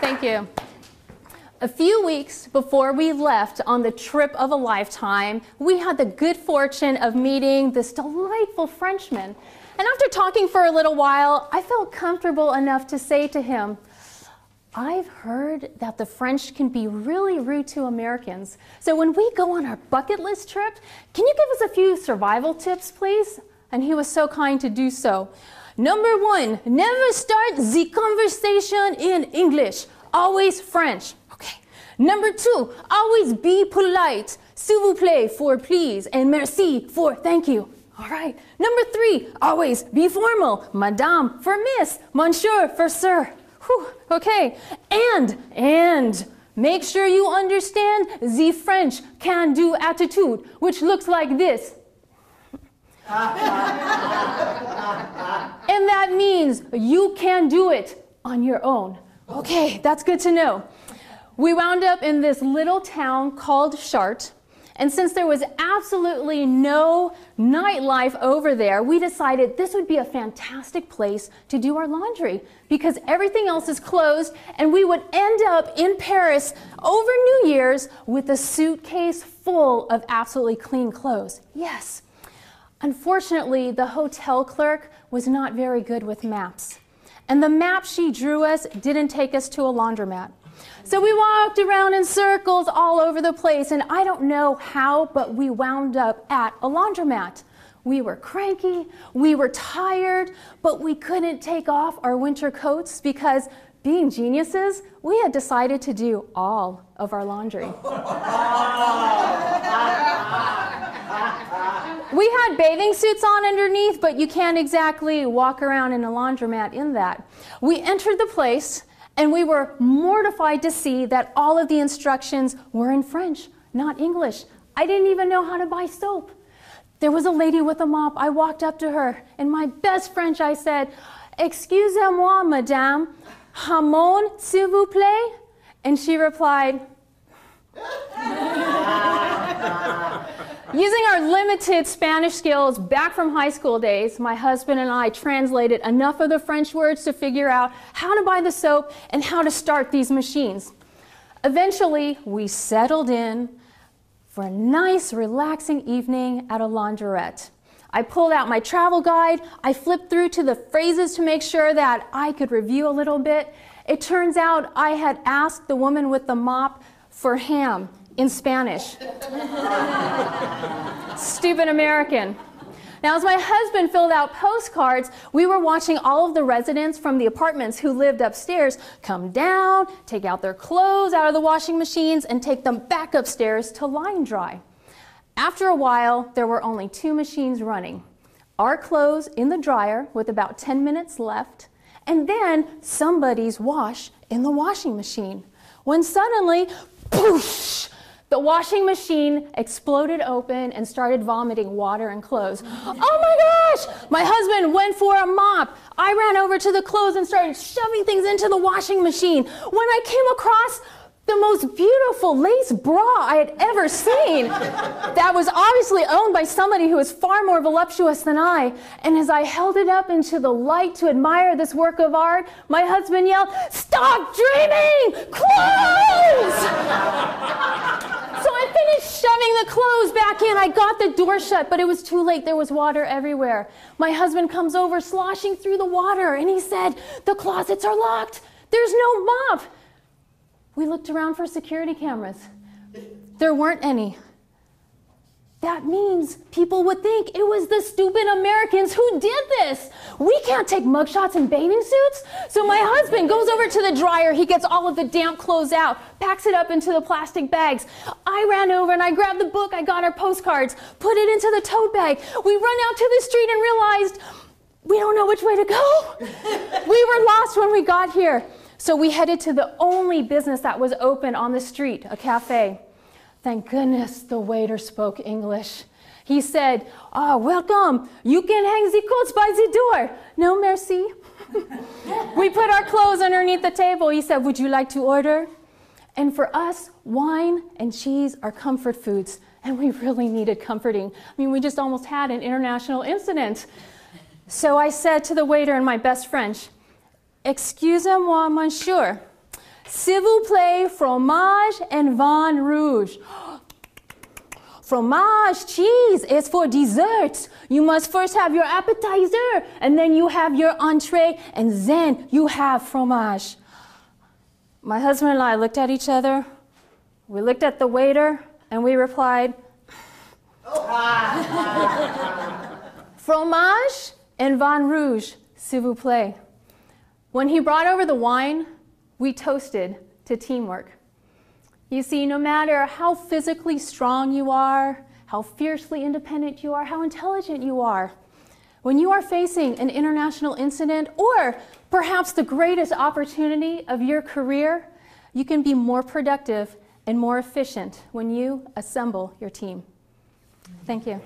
Thank you. A few weeks before we left on the trip of a lifetime, we had the good fortune of meeting this delightful Frenchman. And after talking for a little while, I felt comfortable enough to say to him, I've heard that the French can be really rude to Americans. So when we go on our bucket list trip, can you give us a few survival tips, please? And he was so kind to do so. Number 1, never start the conversation in English. Always French. Okay. Number 2, always be polite. S'il vous plaît for please and merci for thank you. All right. Number 3, always be formal. Madame for miss, monsieur for sir. Whew. Okay. And make sure you understand the French can-do attitude, which looks like this. And that means you can do it on your own. Okay, that's good to know. We wound up in this little town called Chartres, and since there was absolutely no nightlife over there, we decided this would be a fantastic place to do our laundry because everything else is closed, and we would end up in Paris over New Year's with a suitcase full of absolutely clean clothes. Yes. Unfortunately, the hotel clerk was not very good with maps. And the map she drew us didn't take us to a laundromat. So we walked around in circles all over the place, and I don't know how, but we wound up at a laundromat. We were cranky, we were tired, but we couldn't take off our winter coats because, being geniuses, we had decided to do all of our laundry. We had bathing suits on underneath, but you can't exactly walk around in a laundromat in that. We entered the place, and we were mortified to see that all of the instructions were in French, not English. I didn't even know how to buy soap. There was a lady with a mop. I walked up to her. In my best French, I said, "Excusez-moi, madame, hamon, s'il vous plaît?" And she replied, Using our limited Spanish skills back from high school days, my husband and I translated enough of the French words to figure out how to buy the soap and how to start these machines. Eventually, we settled in for a nice, relaxing evening at a laundrette. I pulled out my travel guide. I flipped through to the phrases to make sure that I could review a little bit. It turns out I had asked the woman with the mop for ham in Spanish. Stupid American. Now, as my husband filled out postcards, we were watching all of the residents from the apartments who lived upstairs come down, take out their clothes out of the washing machines, and take them back upstairs to line dry. After a while, there were only 2 machines running. Our clothes in the dryer with about 10 minutes left, and then somebody's wash in the washing machine. When suddenly, poosh! The washing machine exploded open and started vomiting water and clothes. Oh my gosh! My husband went for a mop. I ran over to the clothes and started shoving things into the washing machine. When I came across the most beautiful lace bra I had ever seen, that was obviously owned by somebody who is far more voluptuous than I. And as I held it up into the light to admire this work of art, my husband yelled, "Stop dreaming! Clothes!" So I finished shoving the clothes back in. I got the door shut, but it was too late. There was water everywhere. My husband comes over sloshing through the water, and he said, "The closets are locked. There's no mop." We looked around for security cameras. There weren't any. That means people would think it was the stupid Americans who did this. We can't take mugshots in bathing suits. So my husband goes over to the dryer. He gets all of the damp clothes out, packs it up into the plastic bags. I ran over and I grabbed the book. I got our postcards, put it into the tote bag. We run out to the street and realized we don't know which way to go. We were lost when we got here. So we headed to the only business that was open on the street, a cafe. Thank goodness the waiter spoke English. He said, "Welcome. You can hang the coats by the door." "No, merci." We put our clothes underneath the table. He said, "Would you like to order?" And for us, wine and cheese are comfort foods, and we really needed comforting. I mean, we just almost had an international incident. So I said to the waiter in my best French, "Excusez-moi, monsieur. S'il vous plaît, fromage and vin rouge. Fromage, cheese is for dessert. You must first have your appetizer, and then you have your entree, and then you have fromage. My husband and I looked at each other, we looked at the waiter, and we replied, fromage and vin rouge, s'il vous plaît. When he brought over the wine, we toasted to teamwork. You see, no matter how physically strong you are, how fiercely independent you are, how intelligent you are, when you are facing an international incident or perhaps the greatest opportunity of your career, you can be more productive and more efficient when you assemble your team. Thank you.